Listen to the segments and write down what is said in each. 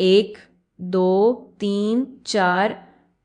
1, 2, 3, 4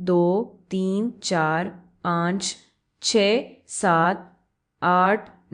2, 3, 4, 5, 6, 7, 8,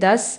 10,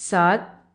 7,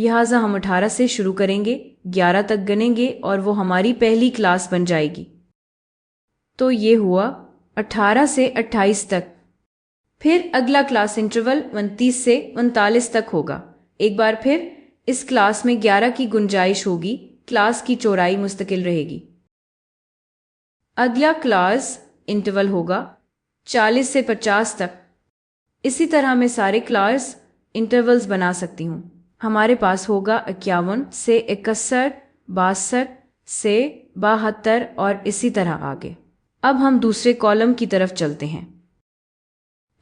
لہٰذا ہم 18 سے شروع کریں گے، 11 تک گنیں گے اور وہ ہماری پہلی کلاس بن جائے گی۔ تو یہ ہوا 18 سے 28 تک۔ پھر اگلا کلاس انٹرول 29 سے 39 تک ہوگا۔ ایک بار پھر اس کلاس میں 11 کی گنجائش ہوگی، کلاس کی چوڑائی مستقل رہے گی۔ اگلا کلاس انٹرول ہوگا 40 سے 50 تک۔ اسی طرح میں سارے کلاس انٹرولز بنا سکتی ہوں۔ ہمارے پاس ہوگا 51 سے 61، 62 سے 72 اور اسی طرح آگے۔ اب ہم دوسرے کالم کی طرف چلتے ہیں۔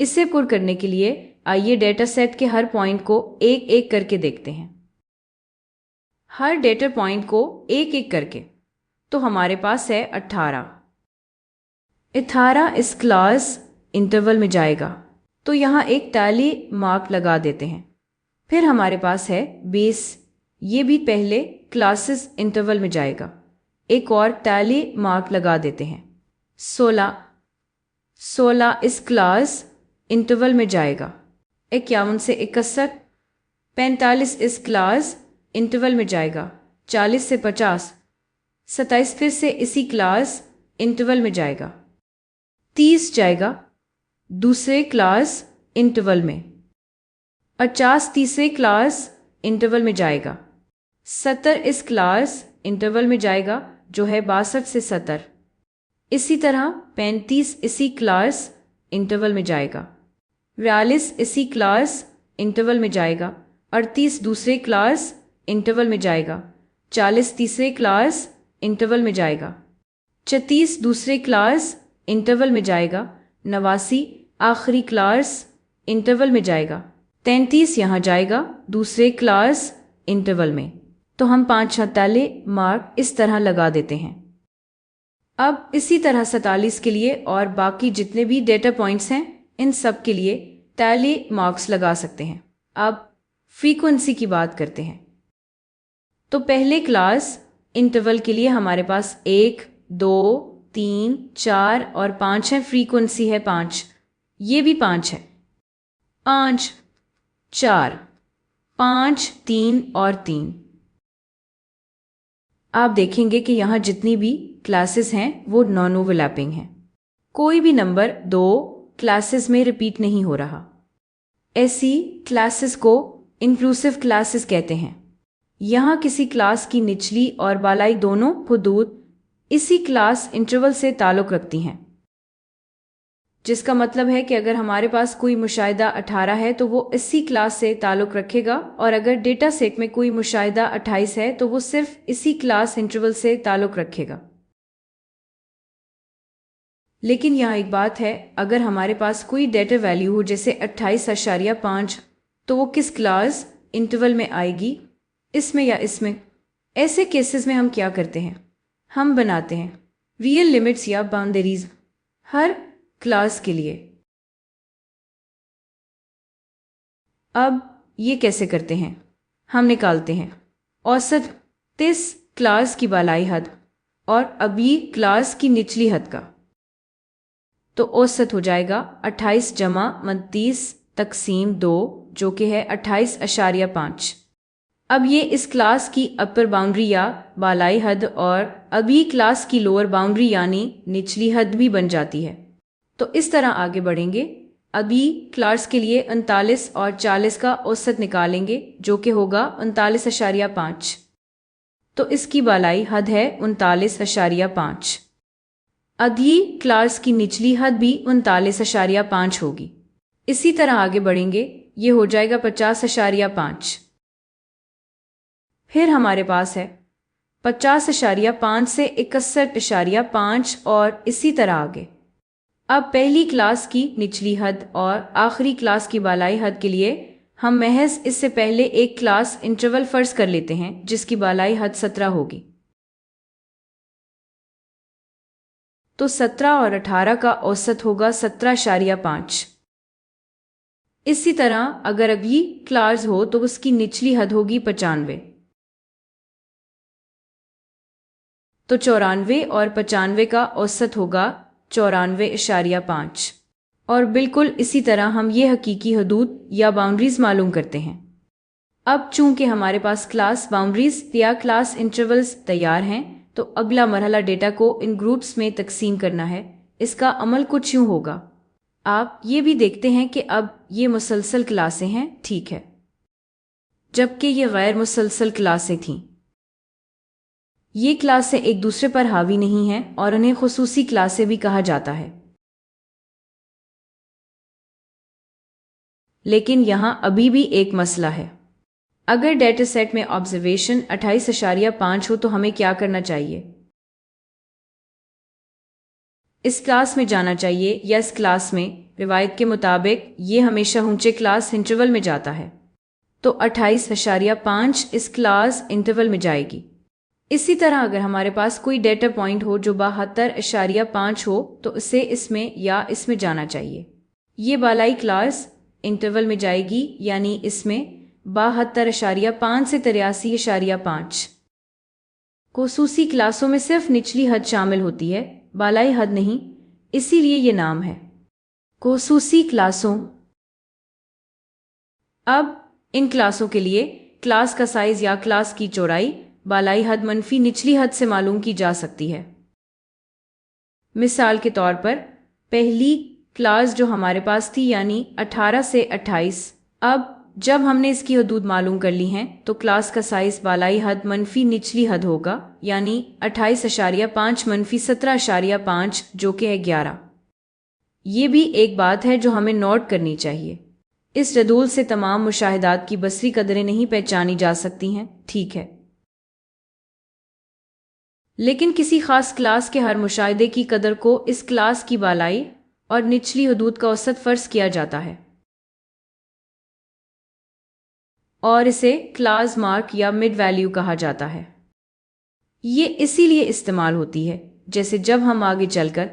اسے پر کرنے کے لیے آئیے ڈیٹا سیٹ کے ہر پوائنٹ کو ایک ایک کر کے دیکھتے ہیں، ہر ڈیٹا پوائنٹ کو ایک ایک کر کے۔ تو ہمارے پاس ہے 18۔ 18 اس کلاس انٹرول میں جائے گا، تو یہاں ایک ٹیلی مارک لگا دیتے ہیں۔ پھر ہمارے پاس ہے 20، یہ بھی پہلے کلاسز انٹرول میں جائے گا، ایک اور ٹیلی مارک لگا دیتے ہیں۔ 16 اس کلاس انٹرول میں جائے گا۔ 51 سے 61، 45 اس کلاس انٹرول میں جائے گا۔ 40 سے 50، 27 پھر سے اسی کلاس انٹرول میں جائے گا۔ 30 جائے گا دوسرے کلاس انٹرول میں۔ 50 تیسرے کلاس انٹرول میں جائے گا۔ 70 اس کلاس انٹرول میں جائے گا جو ہے 62 سے 70۔ اسی طرح 35 اسی کلاس انٹرول میں جائے گا۔ 42 اسی کلاس انٹرول میں جائے گا۔ 38 دوسرے کلاس انٹرول میں جائے گا۔ 40 تیسرے کلاس انٹرول میں جائے گا۔ 36 دوسرے کلاس انٹرول میں جائے گا۔ 89 آخری کلاس انٹرول میں جائے گا۔ 33 یہاں جائے گا دوسرے کلاس انٹرول میں۔ تو ہم 5 ٹیلی مارک اس طرح لگا دیتے ہیں۔ اب اسی طرح 47 کے لیے اور باقی جتنے بھی ڈیٹا پوائنٹس ہیں ان سب کے لیے ٹیلی مارکس لگا سکتے ہیں۔ اب فریکوینسی کی بات کرتے ہیں۔ تو پہلے کلاس انٹرول کے لیے ہمارے پاس 1، 2، 3، 4 اور 5 ہے۔ فریکوینسی ہے 5، یہ بھی 5 ہے۔ 5، 4، 5، 3 اور 3۔ آپ دیکھیں گے کہ یہاں جتنی بھی کلاسز ہیں وہ نان اوور لیپنگ ہیں، کوئی بھی نمبر 2 کلاسز میں ریپیٹ نہیں ہو رہا۔ ایسی کلاسز کو انکلوسیو کلاسز کہتے ہیں۔ یہاں کسی کلاس کی نچلی اور بالائی دونوں حدود اسی کلاس انٹرول سے تعلق رکھتی ہیں، جس کا مطلب ہے کہ اگر ہمارے پاس کوئی مشاہدہ 18 ہے تو وہ اسی کلاس سے تعلق رکھے گا، اور اگر ڈیٹا سیٹ میں کوئی مشاہدہ 28 ہے تو وہ صرف اسی کلاس انٹرول سے تعلق رکھے گا۔ لیکن یہاں ایک بات ہے، اگر ہمارے پاس کوئی ڈیٹا ویلیو ہو جیسے 28.5 تو وہ کس کلاس انٹرول میں آئے گی، اس میں یا اس میں؟ ایسے کیسز میں ہم کیا کرتے ہیں؟ ہم بناتے ہیں ریئل لمٹس یا باؤنڈریز ہر کلاس کے لیے۔ اب یہ کیسے کرتے ہیں؟ ہم نکالتے ہیں اوسط 30 کلاس کی بالائی حد اور ابھی کلاس کی نچلی حد کا، تو اوسط ہو جائے گا 28 جمع 29 تقسیم 2 جو کہ ہے 28.5۔ اب یہ اس کلاس کی اپر باؤنڈری یا بالائی حد اور ابھی کلاس کی لوور باؤنڈری یعنی نچلی حد بھی بن جاتی ہے۔ تو اس طرح آگے بڑھیں گے، ابھی کلاس کے لیے 39 اور 40 کا اوسط نکالیں گے جو کہ ہوگا 39.5۔ تو اس کی بالائی حد ہے 39.5۔ ادھی کلاس کی نچلی حد بھی 39.5 ہوگی۔ اسی طرح آگے بڑھیں گے، یہ ہو جائے گا 50.5۔ پھر ہمارے پاس ہے 50.5 سے 61.5 اور اسی طرح آگے۔ اب پہلی کلاس کی نچلی حد اور آخری کلاس کی بالائی حد کے لیے ہم محض اس سے پہلے ایک کلاس انٹرول فرض کر لیتے ہیں جس کی بالائی حد 17 ہوگی۔ تو 17 اور 18 کا اوسط ہوگا 17.5۔ اسی طرح اگر ابھی کلاس ہو تو اس کی نچلی حد ہوگی 95۔ تو 94 اور 95 کا اوسط ہوگا 94.5۔ اور بالکل اسی طرح ہم یہ حقیقی حدود یا باؤنڈریز معلوم کرتے ہیں۔ اب چونکہ ہمارے پاس کلاس باؤنڈریز یا کلاس انٹرولز تیار ہیں تو اگلا مرحلہ ڈیٹا کو ان گروپس میں تقسیم کرنا ہے۔ اس کا عمل کچھ یوں ہوگا۔ آپ یہ بھی دیکھتے ہیں کہ اب یہ مسلسل کلاسیں ہیں، ٹھیک ہے، جبکہ یہ غیر مسلسل کلاسیں تھیں۔ یہ کلاسیں ایک دوسرے پر حاوی نہیں ہیں اور انہیں خصوصی کلاسیں بھی کہا جاتا ہے۔ لیکن یہاں ابھی بھی ایک مسئلہ ہے۔ اگر ڈیٹا سیٹ میں آبزرویشن 28.5 ہو تو ہمیں کیا کرنا چاہیے؟ اس کلاس میں جانا چاہیے یا اس کلاس میں؟ روایت کے مطابق یہ ہمیشہ اونچے کلاس انٹرول میں جاتا ہے، تو 28.5 اس کلاس انٹرول میں جائے گی۔ اسی طرح اگر ہمارے پاس کوئی ڈیٹا پوائنٹ ہو جو 72.5 ہو تو اسے اس میں یا اس میں جانا چاہیے۔ یہ بالائی کلاس انٹرول میں جائے گی، یعنی اس میں 72.5 سے 83.5۔ خصوصی کلاسوں میں صرف نچلی حد شامل ہوتی ہے، بالائی حد نہیں، اسی لیے یہ نام ہے خصوصی کلاسوں۔ اب ان کلاسوں کے لیے کلاس کا سائز یا کلاس کی چوڑائی بالائی حد منفی نچلی حد سے معلوم کی جا سکتی ہے۔ مثال کے طور پر پہلی کلاس جو ہمارے پاس تھی یعنی 18 سے 28، اب جب ہم نے اس کی حدود معلوم کر لی ہیں تو کلاس کا سائز بالائی حد منفی نچلی حد ہوگا، یعنی 28.5 منفی 17.5 جو کہ ہے 11۔ یہ بھی ایک بات ہے جو ہمیں نوٹ کرنی چاہیے، اس جدول سے تمام مشاہدات کی بصری قدریں نہیں پہچانی جا سکتی ہیں، ٹھیک ہے، لیکن کسی خاص کلاس کے ہر مشاہدے کی قدر کو اس کلاس کی بالائی اور نچلی حدود کا اوسط فرض کیا جاتا ہے اور اسے کلاس مارک یا مڈ ویلیو کہا جاتا ہے۔ یہ اسی لیے استعمال ہوتی ہے جیسے جب ہم آگے چل کر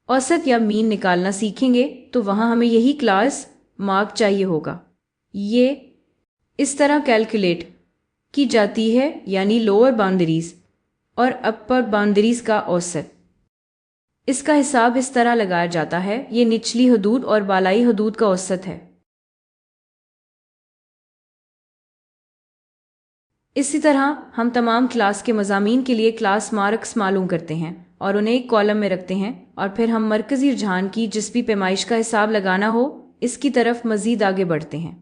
اوسط یا مین نکالنا سیکھیں گے تو وہاں ہمیں یہی کلاس مارک چاہیے ہوگا۔ یہ اس طرح کیلکولیٹ کی جاتی ہے، یعنی لوور باؤنڈریز اور اپر باؤنڈریز کا اوسط۔ اس کا حساب اس طرح لگایا جاتا ہے، یہ نچلی حدود اور بالائی حدود کا اوسط ہے۔ اسی طرح ہم تمام کلاس کے مضامین کے لیے کلاس مارکس معلوم کرتے ہیں اور انہیں ایک کالم میں رکھتے ہیں، اور پھر ہم مرکزی رجحان کی جس بھی پیمائش کا حساب لگانا ہو اس کی طرف مزید آگے بڑھتے ہیں۔